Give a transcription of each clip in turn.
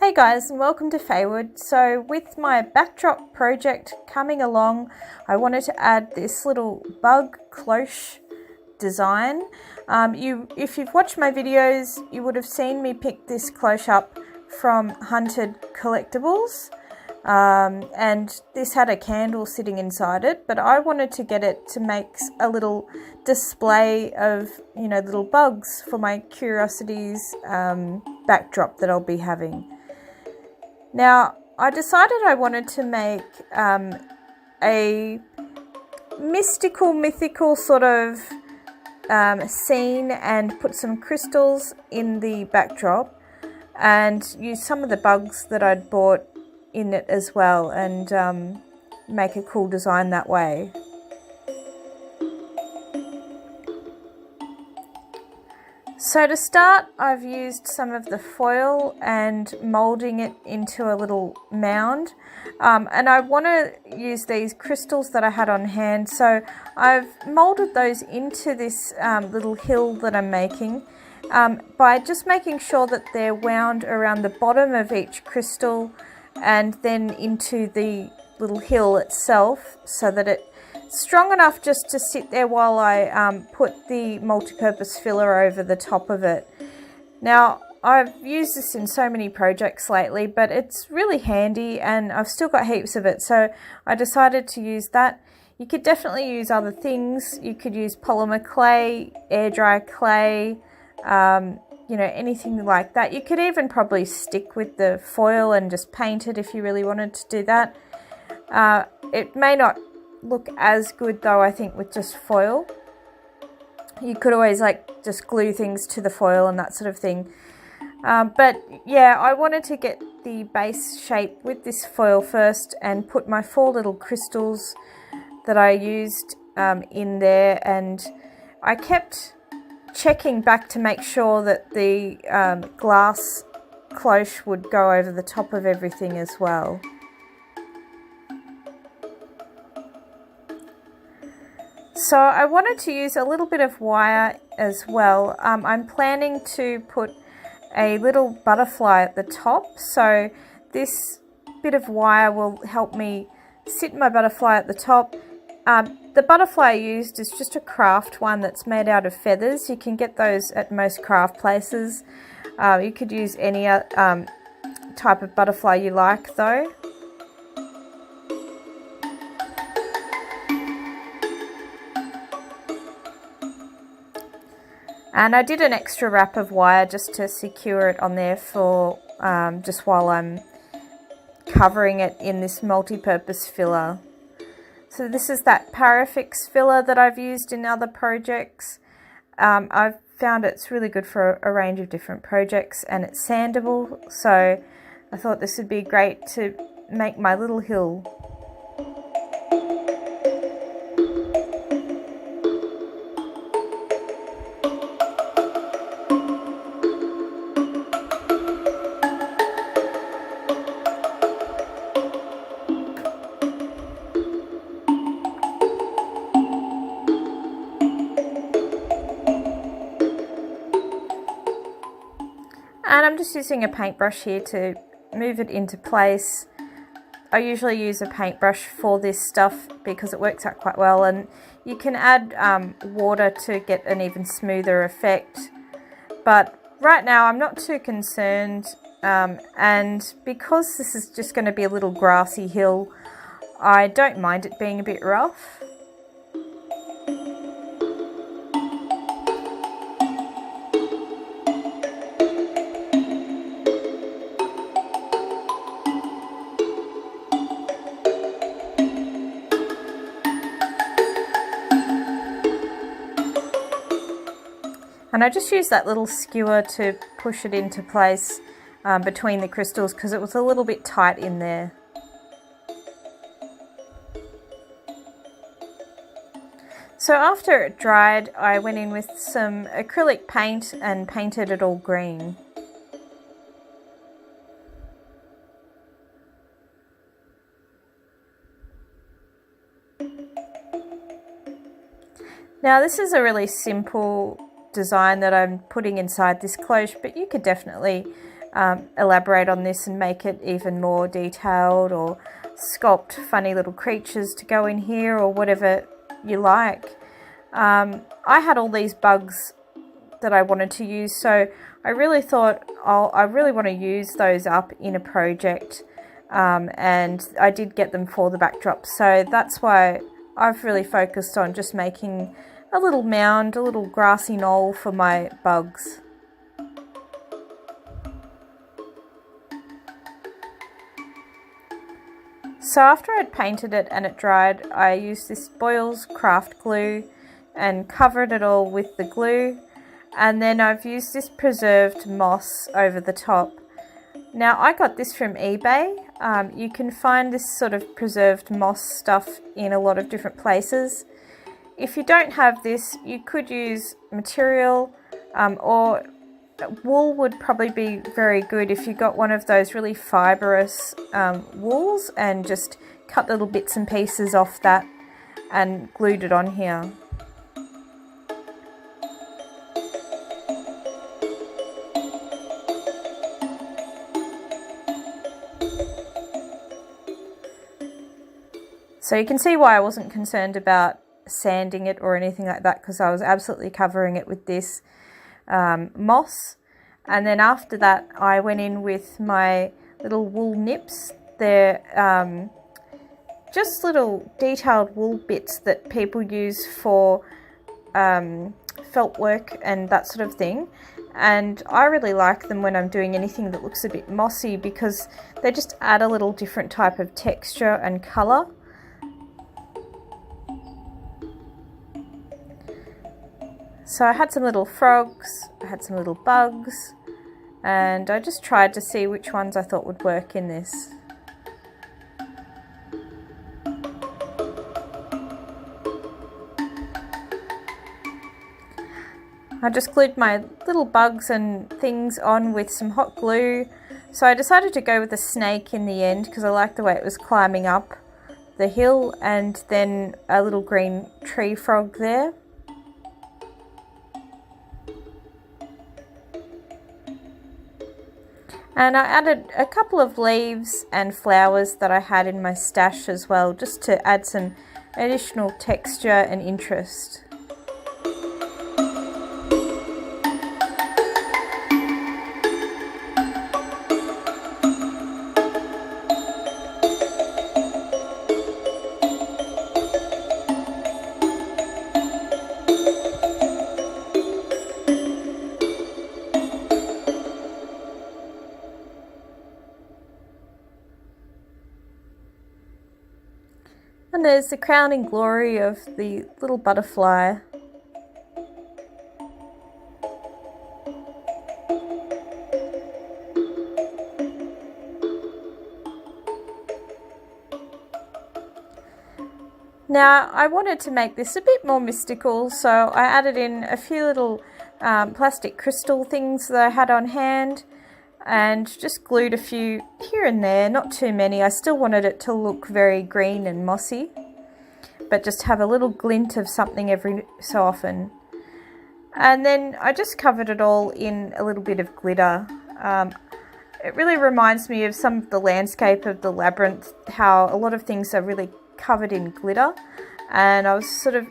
Hey guys, and welcome to Faewood. So with my backdrop project coming along, I wanted to add this little bug cloche design. If you've watched my videos, you would have seen me pick this cloche up from Enchanted collectibles, and this had a candle sitting inside it, but I wanted to get it to make a little display of, little bugs for my curiosities backdrop that I'll be having. Now, I decided I wanted to make a mythical sort of scene and put some crystals in the backdrop and use some of the bugs that I'd bought in it as well, and make a cool design that way. So to start, I've used some of the foil and moulding it into a little mound, and I want to use these crystals that I had on hand, so I've moulded those into this little hill that I'm making by just making sure that they're wound around the bottom of each crystal and then into the little hill itself, so that it's strong enough just to sit there while I put the multi-purpose filler over the top of it. Now, I've used this in so many projects lately, but it's really handy and I've still got heaps of it, so I decided to use that. You could definitely use other things. You could use polymer clay, air dry clay, anything like that. You could even probably stick with the foil and just paint it if you really wanted to do that. It may not look as good though, I think, with just foil. You could always just glue things to the foil and that sort of thing. But yeah, I wanted to get the base shape with this foil first and put my 4 little crystals that I used in there, and I kept checking back to make sure that the glass cloche would go over the top of everything as well. So I wanted to use a little bit of wire as well. I'm planning to put a little butterfly at the top, so this bit of wire will help me sit my butterfly at the top. The butterfly I used is just a craft one that's made out of feathers. You can get those at most craft places. You could use any type of butterfly you like though. And I did an extra wrap of wire just to secure it on there for just while I'm covering it in this multi-purpose filler. So this is that Parafix filler that I've used in other projects. I've found it's really good for a range of different projects, and it's sandable, so I thought this would be great to make my little hill. And I'm just using a paintbrush here to move it into place. I usually use a paintbrush for this stuff because it works out quite well, and you can add water to get an even smoother effect. But right now I'm not too concerned, and because this is just going to be a little grassy hill, I don't mind it being a bit rough. And I just used that little skewer to push it into place between the crystals because it was a little bit tight in there. So after it dried, I went in with some acrylic paint and painted it all green. Now this is a really simple design that I'm putting inside this cloche, but you could definitely elaborate on this and make it even more detailed, or sculpt funny little creatures to go in here, or whatever you like. I had all these bugs that I wanted to use, so I really thought I really want to use those up in a project, and I did get them for the backdrop, so that's why I've really focused on just making a little mound, a little grassy knoll for my bugs. So after I'd painted it and it dried, I used this Boyle's craft glue and covered it all with the glue, and then I've used this preserved moss over the top. Now I got this from eBay. You can find this sort of preserved moss stuff in a lot of different places. If you don't have this, you could use material, or wool would probably be very good if you got one of those really fibrous wools and just cut little bits and pieces off that and glued it on here. So you can see why I wasn't concerned about sanding it or anything like that, because I was absolutely covering it with this moss. And then after that I went in with my little wool nips. They're just little detailed wool bits that people use for felt work and that sort of thing, and I really like them when I'm doing anything that looks a bit mossy, because they just add a little different type of texture and colour. So I had some little frogs, I had some little bugs, and I just tried to see which ones I thought would work in this. I just glued my little bugs and things on with some hot glue. So I decided to go with a snake in the end because I liked the way it was climbing up the hill, and then a little green tree frog there. And I added a couple of leaves and flowers that I had in my stash as well, just to add some additional texture and interest. And there's the crowning glory of the little butterfly. Now I wanted to make this a bit more mystical, so I added in a few little plastic crystal things that I had on hand, and just glued a few here and there, not too many. I still wanted it to look very green and mossy, but just have a little glint of something every so often. And then I just covered it all in a little bit of glitter. It really reminds me of some of the landscape of the labyrinth, how a lot of things are really covered in glitter, and I was sort of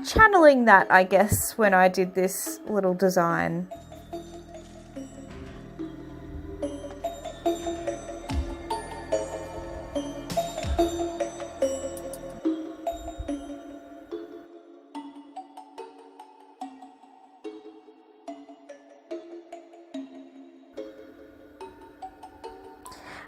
channeling that, I guess, when I did this little design.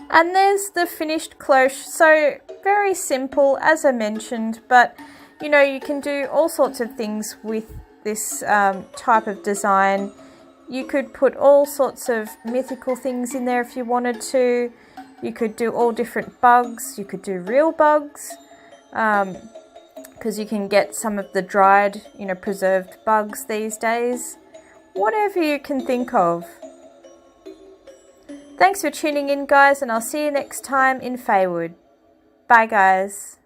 And there's the finished cloche. So very simple, as I mentioned, but you know, you can do all sorts of things with this type of design. You could put all sorts of mythical things in there if you wanted to. You could do all different bugs. You could do real bugs, because you can get some of the dried, you know, preserved bugs these days. Whatever you can think of. Thanks for tuning in, guys, and I'll see you next time in Faewood. Bye, guys.